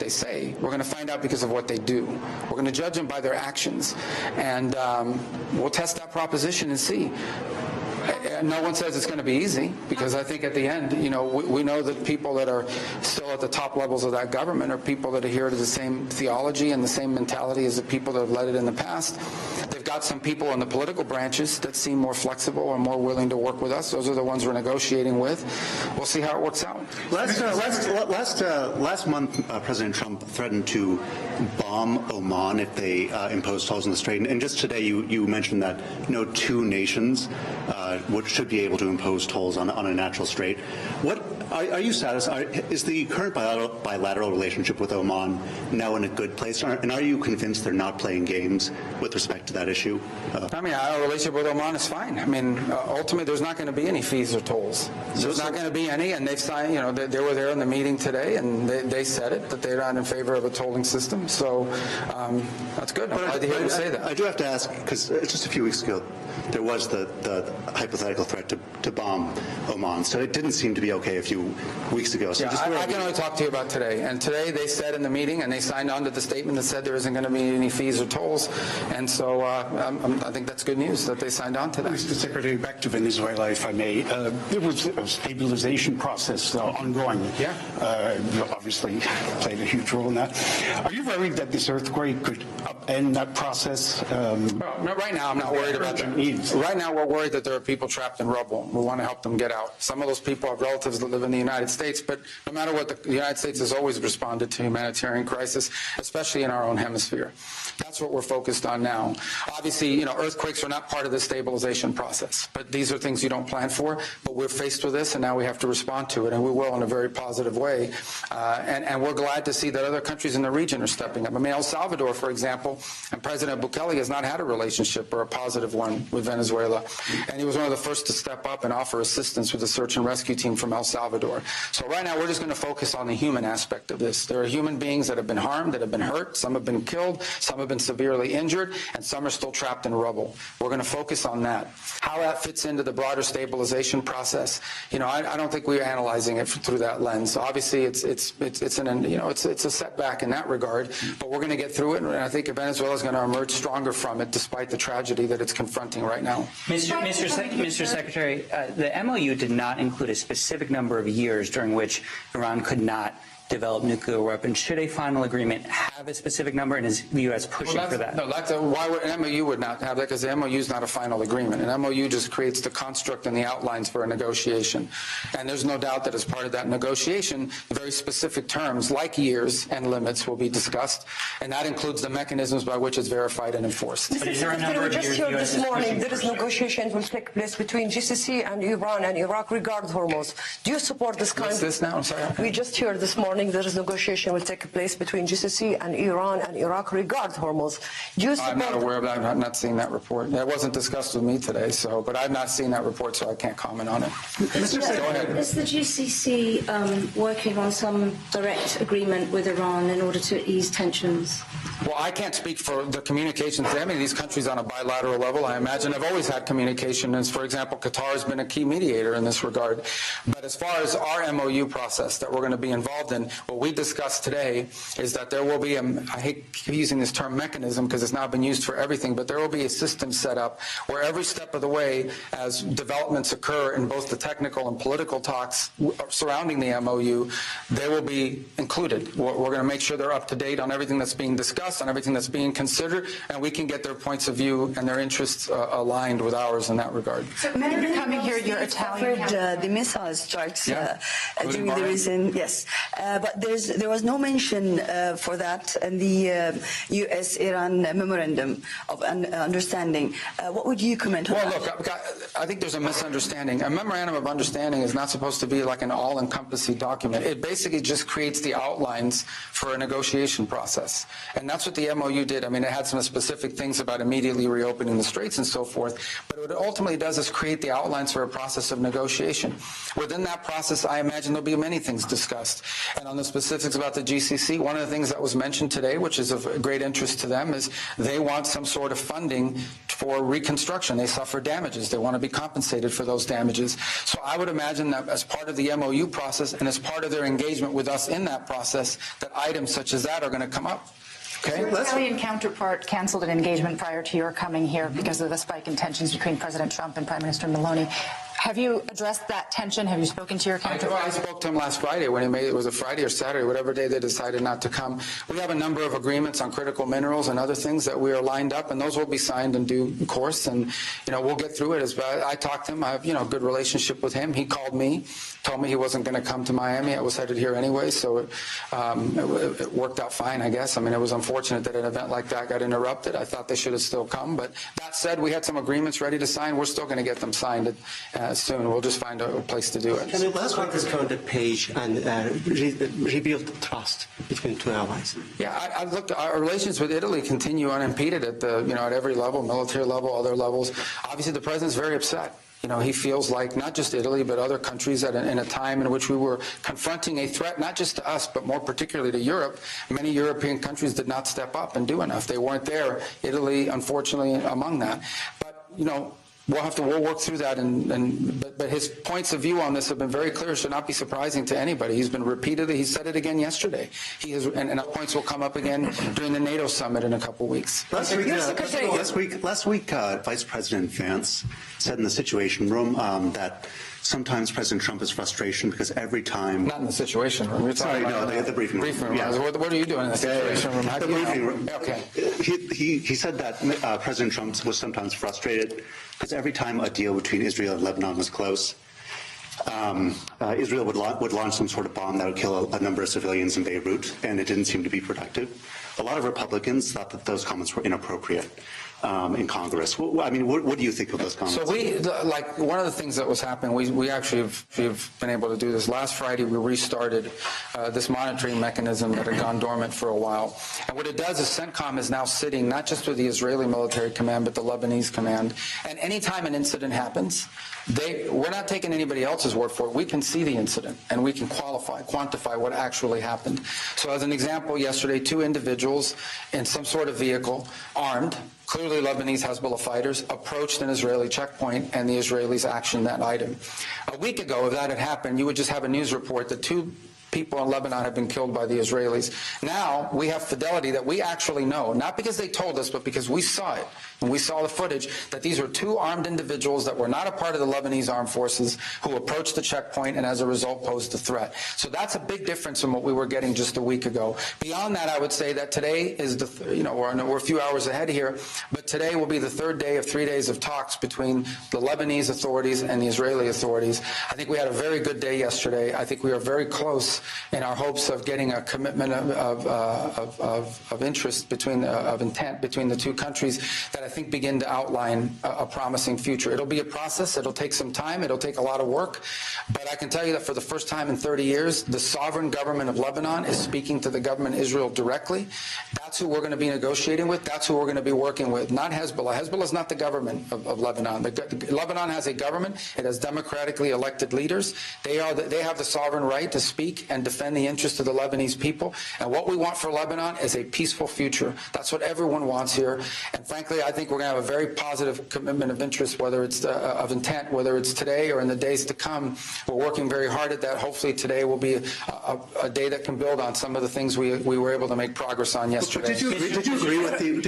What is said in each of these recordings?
they say. We're going to find out because of what they do. We're going to judge them by their actions. And we'll test that proposition and see. No one says it's going to be easy, because I think at the end, we know that people that are still at the top levels of that government are people that adhere to the same theology and the same mentality as the people that have led it in the past. They've got some people in the political branches that seem more flexible and more willing to work with us. Those are the ones we're negotiating with. We'll see how it works out. Last month, President Trump threatened to bomb Oman if they impose tolls on the Strait. And just today, you mentioned that no two nations should be able to impose tolls on a natural strait. What are you satisfied? Is the current bilateral relationship with Oman now in a good place? And are you convinced they're not playing games with respect to that issue? Our relationship with Oman is fine. Ultimately, there's not going to be any fees or tolls. There's not going to be any, and they've signed. They were there in the meeting today, and they said it, that they're not in favor of a tolling system. So that's good. I'm glad to hear you say that. I do have to ask, because just a few weeks ago, there was the hypothetical threat to bomb Oman. So it didn't seem to be okay a few weeks ago. So I can only talk to you about today. And today they said in the meeting, and they signed on to the statement that said there isn't going to be any fees or tolls. And so I think that's good news that they signed on to that. Mr. Secretary, back to Venezuela, if I may. There was a stabilization process ongoing. Yeah. You obviously played a huge role in that. Are you worried that this earthquake could upend that process? No, right now I'm not worried about that. Right now we're worried that there are people trapped in rubble. We want to help them get out. Some of those people have relatives that live in the United States, but no matter what, the United States has always responded to humanitarian crisis, especially in our own hemisphere. That's what we're focused on now. Obviously, earthquakes are not part of the stabilization process, but these are things you don't plan for. But we're faced with this, and now we have to respond to it, and we will in a very positive way. And we're glad to see that other countries in the region are stepping up. El Salvador, for example, and President Bukele has not had a relationship or a positive one with Venezuela, and he was one of the first to step up and offer assistance with the search and rescue team from El Salvador. So right now we're just going to focus on the human aspect of this. There are human beings that have been harmed, that have been hurt, some have been killed, some have been severely injured, and some are still trapped in rubble. We're going to focus on that. How that fits into the broader stabilization process, I don't think we're analyzing it through that lens. Obviously, it's a setback in that regard, but we're going to get through it, and I think Venezuela is going to emerge stronger from it, despite the tragedy that it's confronting right now. Mr. Secretary, the MOU did not include a specific number of years during which Iran could not develop nuclear weapons. Should a final agreement have a specific number, and is the U.S. pushing for that? No, why would an MOU would not have that? Because the MOU is not a final agreement. An MOU just creates the construct and the outlines for a negotiation. And there's no doubt that as part of that negotiation, very specific terms like years and limits will be discussed, and that includes the mechanisms by which it's verified and enforced. But is there a number of years just heard this morning there is negotiations will take place between GCC and Iran and Iraq regarding Hormuz. Do you support this kind What's this now? I'm sorry. We just heard this morning there is negotiation will take place between GCC and Iran and Iraq regarding Hormuz. Do you support? I'm not aware of that. I've not seen that report. That wasn't discussed with me today, but I've not seen that report, so I can't comment on it. Go ahead. Is the GCC working on some direct agreement with Iran in order to ease tensions? Well, I can't speak for the communications. These countries on a bilateral level, I imagine, have always had communication. As, for example, Qatar has been a key mediator in this regard. But as far as our MOU process that we're going to be involved in, what we discussed today is that there will be I hate using this term mechanism because it's now been used for everything, but there will be a system set up where every step of the way, as developments occur in both the technical and political talks surrounding the MOU, they will be included. We're going to make sure they're up to date on everything that's being discussed, on everything that's being considered, and we can get their points of view and their interests aligned with ours in that regard. So, Mayor, coming here, you're Italian. The missile strikes during the recent, yes. But there was no mention for that in the U.S.-Iran memorandum of understanding. What would you comment on that? Well, look, I think there's a misunderstanding. A memorandum of understanding is not supposed to be like an all-encompassing document. It basically just creates the outlines for a negotiation process. And that's that's what the MOU did. I mean, it had some specific things about immediately reopening the straits and so forth, but what it ultimately does is create the outlines for a process of negotiation. Within that process, I imagine there'll be many things discussed. And on the specifics about the GCC, one of the things that was mentioned today, which is of great interest to them, is they want some sort of funding for reconstruction. They suffer damages. They want to be compensated for those damages. So I would imagine that as part of the MOU process and as part of their engagement with us in that process, that items such as that are going to come up. Okay. Your Italian counterpart canceled an engagement prior to your coming here because of the spike in tensions between President Trump and Prime Minister Meloni. Have you addressed that tension? Have you spoken to your counterpart? I spoke to him last Friday when he made it was a Friday or Saturday, whatever day they decided not to come. We have a number of agreements on critical minerals and other things that we are lined up, and those will be signed in due course. And we'll get through it. I talked to him. I have a good relationship with him. He called me, told me he wasn't going to come to Miami. I was headed here anyway, so it worked out fine, I guess. I mean, it was unfortunate that an event like that got interrupted. I thought they should have still come, but that said, we had some agreements ready to sign. We're still going to get them signed soon. We'll just find a place to do it. Can you please turn the page and rebuild trust between two allies? Yeah, I looked. Our relations with Italy continue unimpeded at at every level, military level, other levels. Obviously, the president's very upset. He feels like not just Italy, but other countries in a time in which we were confronting a threat, not just to us, but more particularly to Europe. Many European countries did not step up and do enough. They weren't there. Italy, unfortunately, among that. But, we'll work through that, but his points of view on this have been very clear. Should not be surprising to anybody. He's been repeatedly. He said it again yesterday. And points will come up again during the NATO summit in a couple of weeks. Last week, Vice President Vance said in the Situation Room that sometimes President Trump is frustration because every time... Not in the Situation Room. You're talking about the briefing room. Yeah. What are you doing in the Situation Room? The briefing room. Okay. He said that President Trump was sometimes frustrated because every time a deal between Israel and Lebanon was close, Israel would launch some sort of bomb that would kill a number of civilians in Beirut, and it didn't seem to be productive. A lot of Republicans thought that those comments were inappropriate in Congress. What do you think of those comments? So one of the things that was happening, we actually have been able to do this. Last Friday, we restarted this monitoring mechanism that had gone dormant for a while. And what it does is CENTCOM is now sitting not just with the Israeli military command, but the Lebanese command. And anytime an incident happens, we're not taking anybody else's word for it. We can see the incident, and we can quantify what actually happened. So as an example, yesterday, 2 individuals in some sort of vehicle, armed, clearly Lebanese Hezbollah fighters, approached an Israeli checkpoint, and the Israelis actioned that item. A week ago, if that had happened, you would just have a news report that 2 people in Lebanon have been killed by the Israelis. Now we have fidelity that we actually know, not because they told us, but because we saw it, and we saw the footage, that these were 2 armed individuals that were not a part of the Lebanese armed forces who approached the checkpoint and as a result posed a threat. So that's a big difference from what we were getting just a week ago. Beyond that, I would say that today is we're a few hours ahead here, but today will be the 3rd day of 3 days of talks between the Lebanese authorities and the Israeli authorities. I think we had a very good day yesterday. I think we are very close in our hopes of getting a commitment of interest of intent between the 2 countries that I think begin to outline a promising future. It'll be a process. It'll take some time. It'll take a lot of work. But I can tell you that for the first time in 30 years, the sovereign government of Lebanon is speaking to the government of Israel directly. That's who we're going to be negotiating with. That's who we're going to be working with, not Hezbollah. Hezbollah is not the government of Lebanon. Lebanon has a government. It has democratically elected leaders. They have the sovereign right to speak and defend the interests of the Lebanese people. And what we want for Lebanon is a peaceful future. That's what everyone wants here. And frankly, I think we're going to have a very positive commitment of interest, whether it's of intent, whether it's today or in the days to come. We're working very hard at that. Hopefully today will be a day that can build on some of the things we were able to make progress on yesterday. Did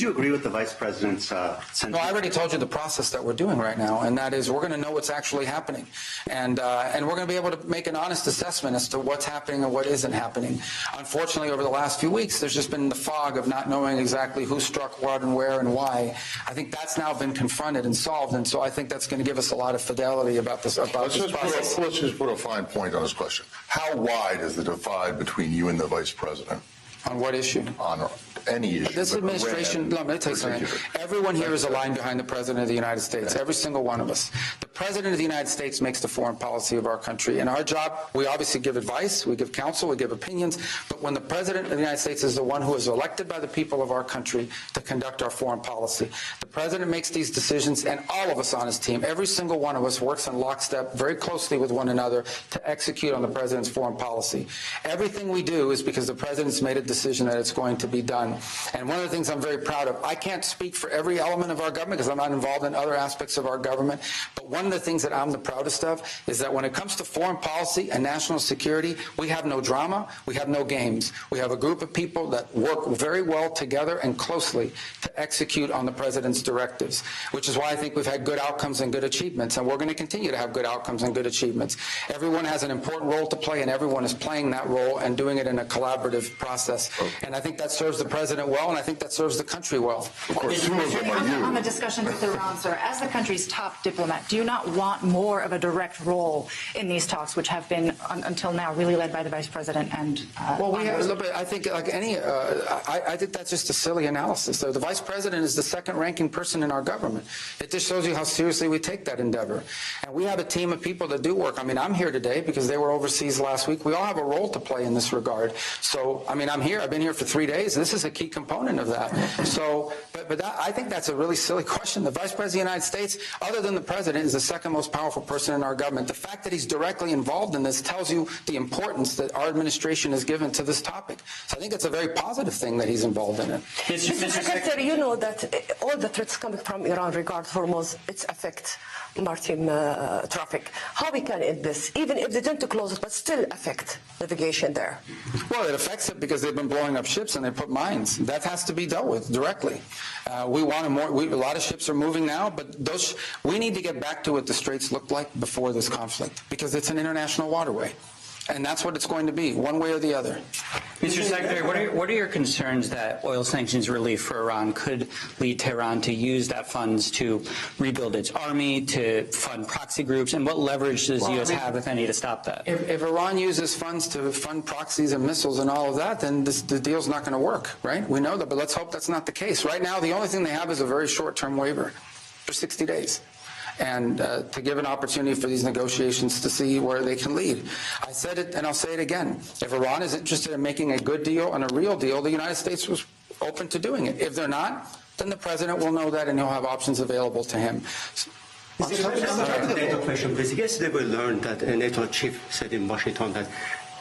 you agree with the Vice President's sentiment? No, I already told you the process that we're doing right now, and that is we're going to know what's actually happening. And we're going to be able to make an honest assessment as to what's happening and what isn't happening. Unfortunately, over the last few weeks, there's just been the fog of not knowing exactly who struck what and where and why. I think that's now been confronted and solved, and so I think that's going to give us a lot of fidelity about this process. Let's just put a fine point on this question. How wide is the divide between you and the Vice President? On what issue? On any issue. This administration, let me tell you something. Everyone here is aligned behind the President of the United States, every single one of us. The President of the United States makes the foreign policy of our country. And our job, we obviously give advice, we give counsel, we give opinions, but when the President of the United States is the one who is elected by the people of our country to conduct our foreign policy, the President makes these decisions, and all of us on his team, every single one of us works in lockstep very closely with one another to execute on the President's foreign policy. Everything we do is because the President's made a decision that it's going to be done. And one of the things I'm very proud of, I can't speak for every element of our government because I'm not involved in other aspects of our government, but one of the things that I'm the proudest of is that when it comes to foreign policy and national security, we have no drama, we have no games. We have a group of people that work very well together and closely to execute on the President's directives, which is why I think we've had good outcomes and good achievements, and we're going to continue to have good outcomes and good achievements. Everyone has an important role to play, and everyone is playing that role and doing it in a collaborative process. And I think that serves the President well, and I think that serves the country well. Of course, on the discussion with Iran, sir, as the country's top diplomat, do you not want more of a direct role in these talks, which have been, until now, really led by the Vice President and well, we have a little bit, I think, like any, I think that's just a silly analysis. The Vice President is the second-ranking person in our government. It just shows you how seriously we take that endeavor. And we have a team of people that do work. I mean, I'm here today because they were overseas last week. We all have a role to play in this regard. So, I mean, I'm here. I've been here for 3 days. This is a key component of that. So, but that, I think that's a really silly question. The Vice President of the United States, other than the President, is the second most powerful person in our government. The fact that he's directly involved in this tells you the importance that our administration has given to this topic. So I think it's a very positive thing that he's involved in it. Mr. Secretary, you know that all the threats coming from Iran regarding Hormuz, its affect maritime traffic. How we can end this, even if they don't close it, but still affect navigation there? Well, it affects it because they've been blowing up ships and they put mines. That has to be dealt with directly. We want more. A lot of ships are moving now, but we need to get back to what the Straits looked like before this conflict, because it's an international waterway. And that's what it's going to be, one way or the other. Mr. Secretary, what are your concerns that oil sanctions relief for Iran could lead Tehran to use that funds to rebuild its army, to fund proxy groups, and what leverage does the U.S. have, if any, to stop that? If Iran uses funds to fund proxies and missiles and all of that, then the deal's not going to work, right? We know that, but let's hope that's not the case. Right now, the only thing they have is a very short-term waiver for 60 days. And to give an opportunity for these negotiations to see where they can lead. I said it, and I'll say it again. If Iran is interested in making a good deal and a real deal, the United States was open to doing it. If they're not, then the President will know that, and he'll have options available to him. NATO question, please. Yesterday we learned that a NATO chief said in Washington that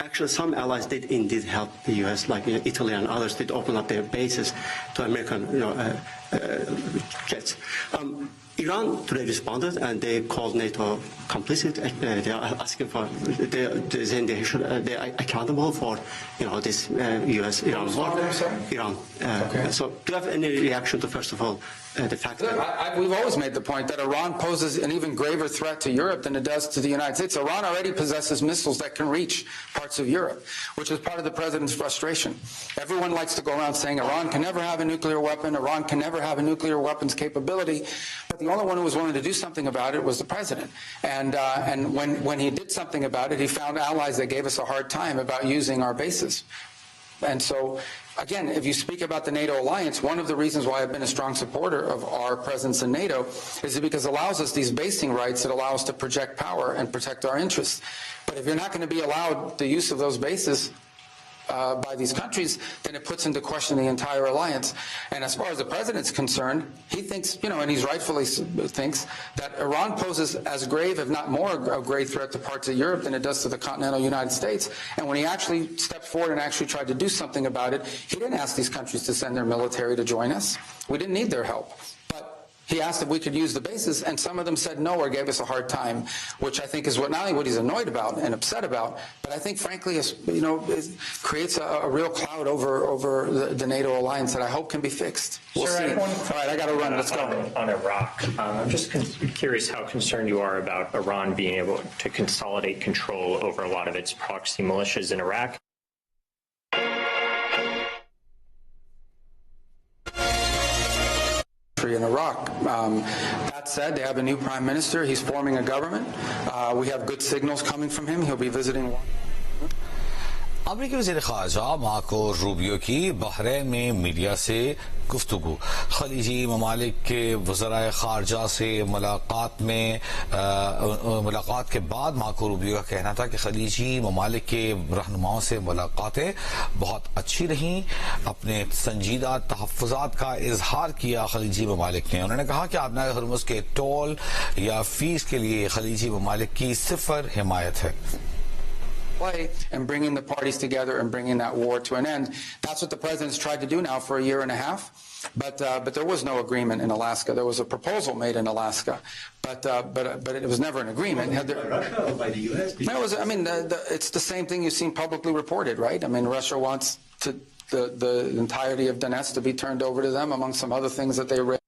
actually some allies did indeed help the U.S., like Italy and others did open up their bases to American jets. Iran today responded, and they called NATO complicit. They are asking for, they're saying they are accountable for, this U.S.-Iran war. Iran. Okay. So, do you have any reaction to, first of all, the fact that we've always made the point that Iran poses an even graver threat to Europe than it does to the United States. Iran already possesses missiles that can reach parts of Europe, which is part of the President's frustration. Everyone likes to go around saying Iran can never have a nuclear weapon, Iran can never have a nuclear weapons capability, but the only one who was willing to do something about it was the President. And when he did something about it, he found allies that gave us a hard time about using our bases. And so, again, if you speak about the NATO alliance, one of the reasons why I've been a strong supporter of our presence in NATO is because it allows us these basing rights that allow us to project power and protect our interests. But if you're not going to be allowed the use of those bases by these countries, then it puts into question the entire alliance. And as far as the President's concerned, he thinks, and he's rightfully thinks, that Iran poses as grave, if not more, a grave threat to parts of Europe than it does to the continental United States. And when he actually stepped forward and actually tried to do something about it, he didn't ask these countries to send their military to join us. We didn't need their help. He asked if we could use the bases, and some of them said no or gave us a hard time, which I think is not only what he's annoyed about and upset about, but I think, frankly, it creates a real cloud over the NATO alliance that I hope can be fixed. We'll see. All right, I got to run. Let's go. On Iraq, I'm just curious how concerned you are about Iran being able to consolidate control over a lot of its proxy militias in Iraq. In Iraq. That said, they have a new prime minister. He's forming a government. We have good signals coming from him. He'll be visiting. अमरीकी वज़ीर ख़ारजा Marco Rubio की Bahrain में media से गुफ्तगू। खलीजी ममालिक के वज़राए ख़ारजा से मुलाकात के बाद मार्को रूबियो का कहना था कि खलीजी ममालिक के रहनुमाओं से मुलाकातें बहुत अच्छी रहीं। अपने संजीदा तहफ़्फ़ुज़ात का इजहार किया खलीजी ममालिक ने। उन्होंने कहा कि आबनाए हुर्मुज़ के टोल या फीस के लिए खलीजी ममालिक की सिफर हिमायत है। And bringing the parties together and bringing that war to an end. That's what the president's tried to do now for a year and a half. But there was no agreement in Alaska. There was a proposal made in Alaska, but it was never an agreement. Russia or by the U.S.? No, it's the same thing you've seen publicly reported, right? I mean, Russia wants the entirety of Donetsk to be turned over to them, among some other things that they raised.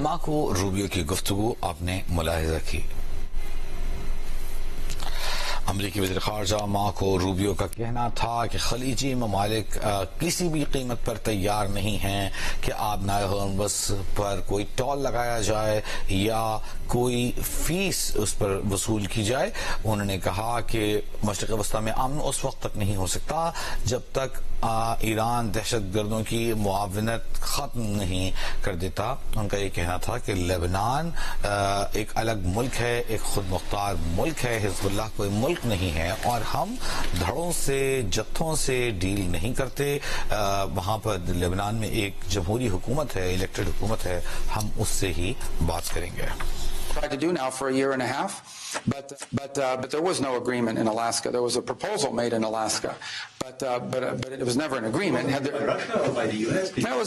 Marco Rubio की गुफ्तगू आपने मुलाहिजा की। अमरीकी वज़ीर ख़ारजा Marco Rubio का कहना था कि खलीजी ममालिक किसी भी कीमत पर तैयार नहीं हैं कि आबनाए हुर्मुज़ पर कोई टोल लगाया जाए या कोई फीस उस पर वसूल की जाए। उन्होंने कहा कि मशरिक़ वस्ता में अमन उस वक्त तक नहीं हो सकता जब तक ईरान दहशतगर्दों की मुआवनत ख़त्म नहीं कर देता। उनका ये कहना था कि लेबनान एक अलग मुल्क है, एक खुद मुख्तार मुल्क है, हिज़्बुल्लाह कोई मुल्क नहीं है और हम धड़ों से जत्थों से डील नहीं करते। वहाँ पर लेबनान में एक जमहूरी हुकूमत है, इलेक्टेड हुकूमत है, हम उससे ही बात करेंगे। Tried to do now for a year and a half, but there was no agreement in Alaska. There was a proposal made in Alaska, but it was never an agreement. Russia or by the U.S.? No,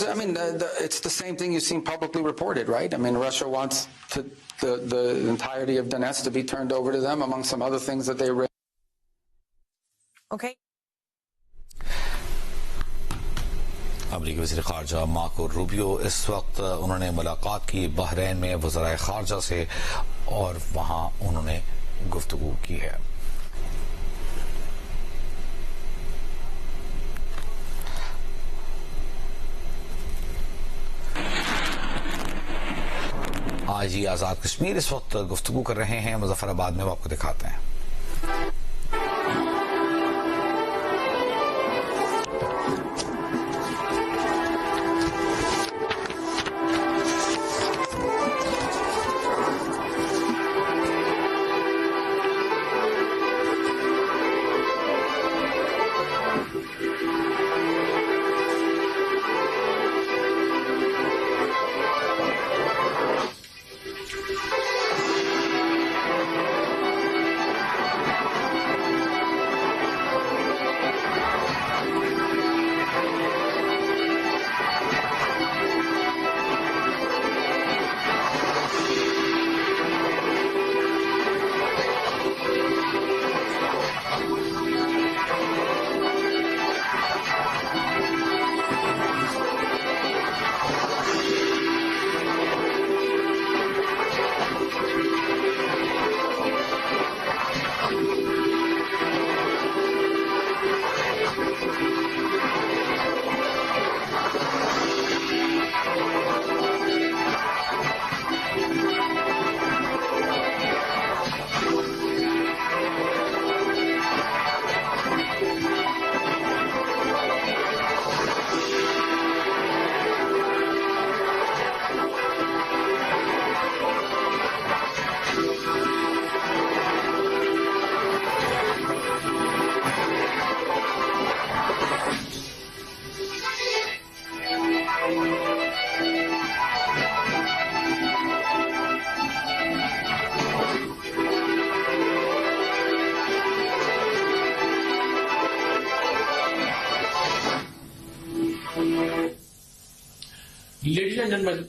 it's the same thing you've seen publicly reported, right? I mean, Russia wants the entirety of Donetsk to be turned over to them, among some other things that they raised. Okay. अमरीकी वज़ीर ख़ारजा Marco Rubio इस वक्त उन्होंने मुलाकात की Bahrain में वज़राए ख़ारजा से और वहाँ उन्होंने गुफ्तगू की है। आज ही आज़ाद कश्मीर इस वक्त गुफ्तगू कर रहे हैं मुज़फ़्फ़राबाद में, वो आपको दिखाते हैं। Ladies and gentlemen,